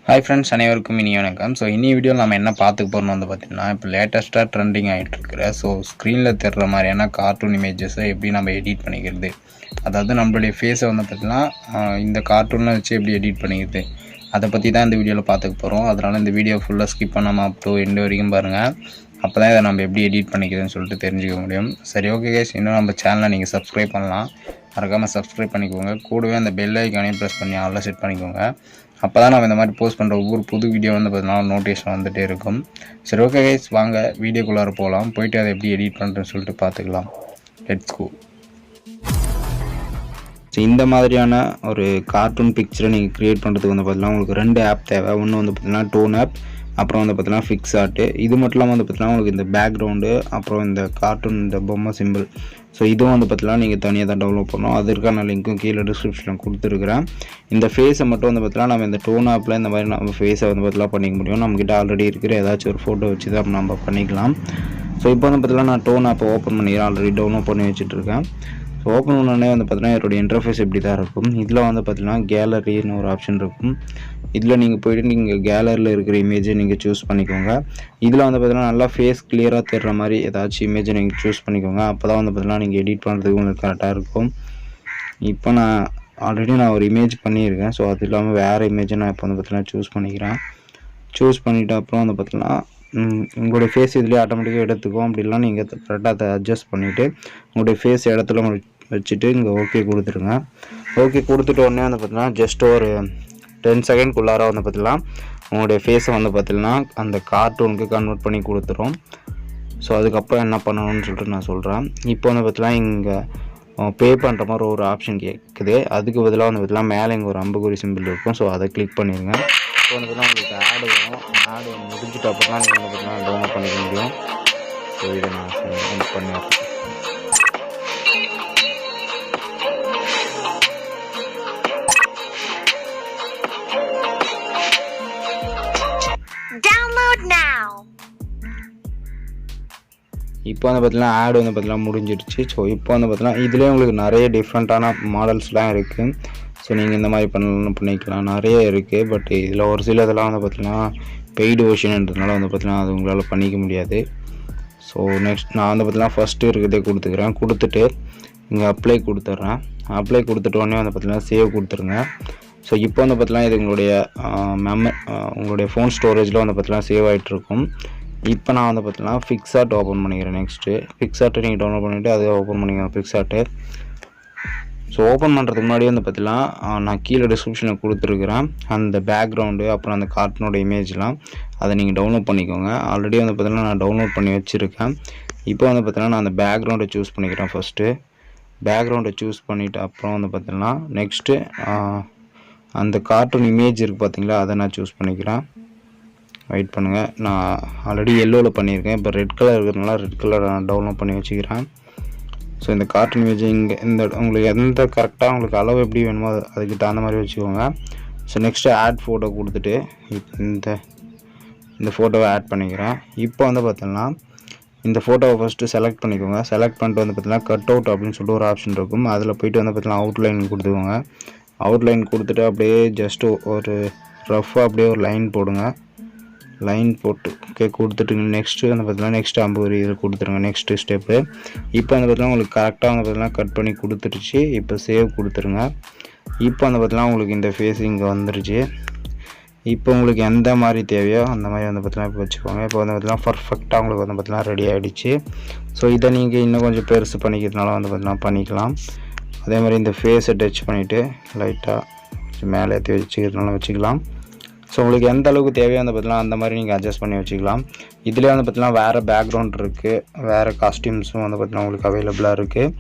Hi friends, அனைவருக்கும் இனி வணக்கம். ஸோ இனி வீடியோவில் நம்ம என்ன பார்த்துக்க போகிறோம் வந்து பார்த்திங்கன்னா, இப்போ லேட்டஸ்ட்டாக ட்ரெண்டிங் ஆகிட்டு இருக்கிற ஸ்க்ரீனில் தெரிகிற மாதிரியான கார்ட்டூன் இமேஜஸை எப்படி நம்ம எடிட் பண்ணிக்கிறது, அதாவது நம்மளுடைய ஃபேஸை வந்து பார்த்திங்கன்னா இந்த கார்ட்டூனில் வச்சு எப்படி எடிட் பண்ணிக்கிறது, அதை பற்றி தான் இந்த வீடியோவில் பார்த்துக்க போகிறோம். அதனால் இந்த வீடியோ ஃபுல்லாக ஸ்கிப் பண்ணாமல் அப் டு எண்டு வரைக்கும் பாருங்கள். அப்போ தான் இதை நம்ம எப்படி எடிட் பண்ணிக்கிறதுன்னு சொல்லிட்டு தெரிஞ்சுக்க முடியும். சரி, ஓகே கைஸ், இன்னும் நம்ம சேனலை நீங்கள் சப்ஸ்கிரைப் பண்ணலாம், மறக்காமல் சப்ஸ்கிரைப் பண்ணிக்கோங்க. கூடவே அந்த பெல் ஐக்கானையும் ப்ரெஸ் பண்ணி ஆல்ல செட் பண்ணிக்கோங்க. அப்போ தான் நம்ம இந்த மாதிரி போஸ்ட் பண்ணுற ஒவ்வொரு புது வீடியோ வந்து பார்த்தீங்கன்னா நோட்டிஃபிகேஷன் வந்துகிட்டே இருக்கும். சரி, ஓகே கைஸ், வாங்க வீடியோக்குள்ளார போகலாம். போயிட்டு அதை எப்படி எடிட் பண்ணுறேன்னு சொல்லிட்டு பார்த்துக்கலாம். Let's go. இந்த மாதிரியான ஒரு கார்ட்டூன் பிக்சரை நீங்கள் க்ரியேட் பண்ணுறதுக்கு வந்து பார்த்தீங்கன்னா உங்களுக்கு 2 ஆப் தேவை. ஒன்று வந்து பார்த்தீங்கன்னா டோன் ஆப், அப்புறம் வந்து பார்த்தீங்கன்னா பிக்சார்ட்டு. இது மட்டும் இல்லாமல் வந்து பார்த்தீங்கன்னா உங்களுக்கு இந்த பேக்ரவுண்டு, அப்புறம் இந்த கார்ட்டூன் இந்த பொம்மை சிம்பிள், ஸோ இதுவும் வந்து பார்த்தீங்கன்னா நீங்கள் தனியாக தான் டவுன்லோட் பண்ணணும். அதற்கான லிங்க்கும் கீழே டிஸ்கிரிப்ஷனில் கொடுத்துருக்குறேன். இந்த ஃபேஸை மட்டும் வந்து பார்த்தீங்கன்னா நம்ம இந்த டோன் ஆப்பில் இந்த மாதிரி நம்ம ஃபேஸை வந்து பார்த்தீங்கன்னா பண்ணிக்க முடியும். நம்மக்கிட்ட ஆல்ரெடி இருக்கிற ஏதாச்சும் ஒரு ஃபோட்டோ வச்சு தான் நம்ம பண்ணிக்கலாம். ஸோ இப்போ வந்து பார்த்தீங்கன்னா நான் டோன் ஆப்பை ஓப்பன் பண்ணிக்கிறேன். ஆல்ரெடி டவுன்லோட் பண்ணி வச்சுட்ருக்கேன். ஸோ ஓப்பன் பண்ணோடனே வந்து பார்த்தீங்கன்னா என்னோடய இன்டர்ஃபேஸ் இப்படி தான் இருக்கும். இதில் வந்து பார்த்தீங்கன்னா கேலரின்னு ஒரு ஆப்ஷன் இருக்கும். இதில் நீங்கள் போய்ட்டு நீங்கள் கேலரியில் இருக்கிற இமேஜை நீங்கள் சூஸ் பண்ணிக்கோங்க. இதில் வந்து பார்த்தீங்கன்னா நல்லா ஃபேஸ் கிளியராக தெரிகிற மாதிரி ஏதாச்சும் இமேஜை நீங்கள் சூஸ் பண்ணிக்கோங்க. அப்போ தான் வந்து பார்த்தீங்கன்னா நீங்கள் எடிட் பண்ணுறதுக்கு உங்களுக்கு கரெக்டாக இருக்கும். இப்போ நான் ஆல்ரெடி ஒரு இமேஜ் பண்ணியிருக்கேன். ஸோ அது இல்லாமல் வேறு இமேஜை நான் இப்போ வந்து பார்த்தீங்கன்னா சூஸ் பண்ணிக்கிறேன். சூஸ் பண்ணிவிட்டு அப்புறம் வந்து பார்த்தீங்கன்னா உங்களுடைய ஃபேஸ் இதுலேயே ஆட்டோமேட்டிக்காக எடுத்துக்கும். அப்படிலாம் நீங்கள் கரெக்டாக அதை அட்ஜஸ்ட் பண்ணிவிட்டு உங்களுடைய ஃபேஸ் இடத்துல வச்சுட்டு இங்கே ஓகே கொடுத்துருங்க. ஓகே கொடுத்துட்டு உடனே வந்து பார்த்தீங்கன்னா ஜஸ்ட் ஒரு 10 செகண்ட்குள்ளார வந்து பார்த்தீங்கன்னா உங்களுடைய ஃபேஸை வந்து பார்த்தீங்கன்னா அந்த கார்ட்டூனுக்கு கன்வெர்ட் பண்ணி கொடுத்துரும். ஸோ அதுக்கப்புறம் என்ன பண்ணணும்னு சொல்லிட்டு நான் சொல்கிறேன். இப்போ வந்து பார்த்தீங்கன்னா இங்கே பே பண்ணுற மாதிரி ஒரு ஆப்ஷன் கேட்குது. அதுக்கு பதிலாக வந்து பார்த்தீங்கன்னா மேலே இங்கே ஒரு அம்புக்குறி சிம்பிள் இருக்கும். ஸோ அதை கிளிக் பண்ணிடுங்க. இப்போ வந்து பார்த்தீங்கன்னா உங்களுக்கு ஆடு வரும். ஆடு முடிஞ்சிட்டு அப்புறம் தான் நீங்கள் வந்து பார்த்தீங்கன்னா டவுன்லோட் பண்ணிக்க முடியும். ஸோ இதை நான் பண்ணிடுறேன். இப்போ வந்து பார்த்தீங்கன்னா ஆடு வந்து பார்த்தீங்கன்னா முடிஞ்சிடுச்சு. ஸோ இப்போ வந்து பார்த்தீங்கன்னா இதுலேயே உங்களுக்கு நிறைய டிஃப்ரெண்ட்டான மாடல்ஸ்லாம் இருக்குது. ஸோ நீங்கள் இந்த மாதிரி பண்ணிக்கலாம், நிறைய இருக்குது. பட் இதில் ஒரு சில இதெல்லாம் வந்து பார்த்தீங்கன்னா பெய்டு வெர்ஷன்ன்றதுனால வந்து பார்த்தீங்கன்னா அது உங்களால் பண்ணிக்க முடியாது. ஸோ நெக்ஸ்ட் நான் வந்து பார்த்தீங்கன்னா ஃபஸ்ட்டு இருக்கிறதே கொடுத்துக்கிறேன். கொடுத்துட்டு இங்கே அப்ளை கொடுத்துட்றேன். அப்ளை கொடுத்துட்டு உடனே வந்து பார்த்தீங்கன்னா சேவ் கொடுத்துருங்க. ஸோ இப்போ வந்து பார்த்தீங்கன்னா இது உங்களுடைய ஃபோன் ஸ்டோரேஜில் வந்து பார்த்தீங்கன்னா சேவ் ஆகிட்ருக்கும். இப்போ நான் வந்து பார்த்தீங்கன்னா பிக்சார்ட் ஓப்பன் பண்ணிக்கிறேன். நெக்ஸ்ட்டு பிக்சார்ட்டை நீங்கள் டவுன்லோட் பண்ணிவிட்டு அதை ஓப்பன் பண்ணிக்கிறேன் பிக்சார்ட்டு. ஸோ ஓப்பன் பண்ணுறதுக்கு முன்னாடி வந்து பார்த்தீங்கன்னா நான் கீழே டிஸ்கிரிப்ஷனில் கொடுத்துருக்குறேன் அந்த பேக்ரவுண்டு, அப்புறம் அந்த கார்ட்டூனோட இமேஜ்லாம் அதை நீங்கள் டவுன்லோட் பண்ணிக்கோங்க. ஆல்ரெடி வந்து பார்த்தீங்கன்னா நான் டவுன்லோட் பண்ணி வச்சுருக்கேன். இப்போ வந்து பார்த்தீங்கன்னா நான் அந்த பேக்ரவுண்டை சூஸ் பண்ணிக்கிறேன். ஃபஸ்ட்டு பேக்ரவுண்டை சூஸ் பண்ணிவிட்டு அப்புறம் வந்து பார்த்தீங்கன்னா நெக்ஸ்ட்டு அந்த கார்ட்டூன் இமேஜ் இருக்குது பார்த்தீங்களா, அதை நான் சூஸ் பண்ணிக்கிறேன். வெயிட் பண்ணுங்கள், நான் ஆல்ரெடி எல்லோவில் பண்ணியிருக்கேன். இப்போ ரெட் கலர் இருக்கிறதுனால ரெட் கலர் நான் டவுன்லோட் பண்ணி வச்சுக்கிறேன். ஸோ இந்த கார்ட்டூன் இமேஜ் இங்கே உங்களுக்கு எந்த கரெக்டாக உங்களுக்கு அளவு எப்படி வேணுமோ அதுக்கு தகுந்த மாதிரி வச்சுக்கோங்க. ஸோ நெக்ஸ்ட்டு ஆட் ஃபோட்டோ கொடுத்துட்டு இந்த ஃபோட்டோவை ஆட் பண்ணிக்கிறேன். இப்போ வந்து பார்த்தீங்கன்னா இந்த ஃபோட்டோவை ஃபஸ்ட்டு செலக்ட் பண்ணிக்கோங்க. செலக்ட் பண்ணிட்டு வந்து பார்த்தீங்கன்னா கட் அவுட் அப்படின்னு சொல்லிட்டு ஒரு ஆப்ஷன் இருக்கும். அதில் போய்ட்டு வந்து பார்த்தீங்கன்னா அவுட்லைன் கொடுத்துக்கோங்க. அவுட்லைன் கொடுத்துட்டு அப்படியே ஜஸ்ட்டு ஒரு ரஃப்பாக அப்படியே ஒரு லைன் போடுங்க. லைன் போட்டு கொடுத்துட்டுங்க. நெக்ஸ்ட்டு வந்து பார்த்தீங்கன்னா நெக்ஸ்ட் அம்புக்குறி இதை கொடுத்துருங்க. நெக்ஸ்ட்டு ஸ்டெப்பு இப்போ வந்து பார்த்தீங்கன்னா உங்களுக்கு கரெக்டாக வந்து பார்த்தீங்கன்னா கட் பண்ணி கொடுத்துருச்சு. இப்போ சேவ் கொடுத்துருங்க. இப்போ வந்து பார்த்தீங்கன்னா உங்களுக்கு இந்த ஃபேஸ் இங்கே வந்துருச்சு. இப்போ உங்களுக்கு எந்த மாதிரி தேவையோ அந்த மாதிரி வந்து பார்த்தீங்கன்னா இப்போ வச்சுக்கோங்க. இப்போ வந்து பார்த்தீங்கன்னா பர்ஃபெக்டாக உங்களுக்கு வந்து பார்த்தீங்கன்னா ரெடி ஆகிடுச்சு. ஸோ இதை நீங்கள் இன்னும் கொஞ்சம் பெருசு பண்ணிக்கிறதுனால வந்து பார்த்தீங்கன்னா பண்ணிக்கலாம். அதே மாதிரி இந்த ஃபேஸை டச் பண்ணிவிட்டு லைட்டாக மேலே ஏற்றி வச்சுக்கிறதுனால வச்சுக்கலாம். ஸோ உங்களுக்கு எந்த அளவுக்கு தேவையோ வந்து பார்த்தீங்கன்னா அந்த மாதிரி நீங்கள் அட்ஜஸ்ட் பண்ணி வச்சுக்கலாம். இதிலே வந்து பார்த்தீங்கன்னா வேறு பேக்ரவுண்ட் இருக்குது, வேறு காஸ்டியூம்ஸும் வந்து பார்த்தீங்கன்னா உங்களுக்கு அவைலபிளாக இருக்குது.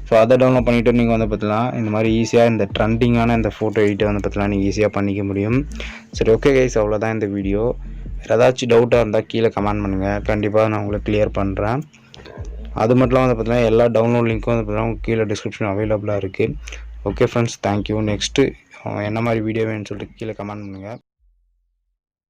ஸோ அதை டவுன்லோட் பண்ணிவிட்டு நீங்கள் வந்து பார்த்தீங்கன்னா இந்த மாதிரி ஈஸியாக இந்த ட்ரெண்டிங்கான இந்த ஃபோட்டோ எடிட்டை வந்து பார்த்தீங்கன்னா நீங்கள் ஈஸியாக பண்ணிக்க முடியும். சரி, ஓகே கைஸ், அவ்வளோதான் இந்த வீடியோ. வேறு ஏதாச்சும் டவுட்டாக இருந்தால் கீழே கமெண்ட் பண்ணுங்கள், கண்டிப்பாக நான் உங்களுக்கு கிளியர் பண்ணுறேன். அது மட்டும் வந்து பார்த்தீங்கன்னா எல்லா டவுன்லோட் லிங்க்கும் வந்து பார்த்தீங்கன்னா கீழே டிஸ்கிரிப்ஷன் அவைலபிளாக இருக்குது. Okay friends, thank you. நெக்ஸ்ட்டு என்ன மாதிரி வீடியோ வேணும்னு சொல்லிட்டு கீழே கமெண்ட் பண்ணுங்கள்.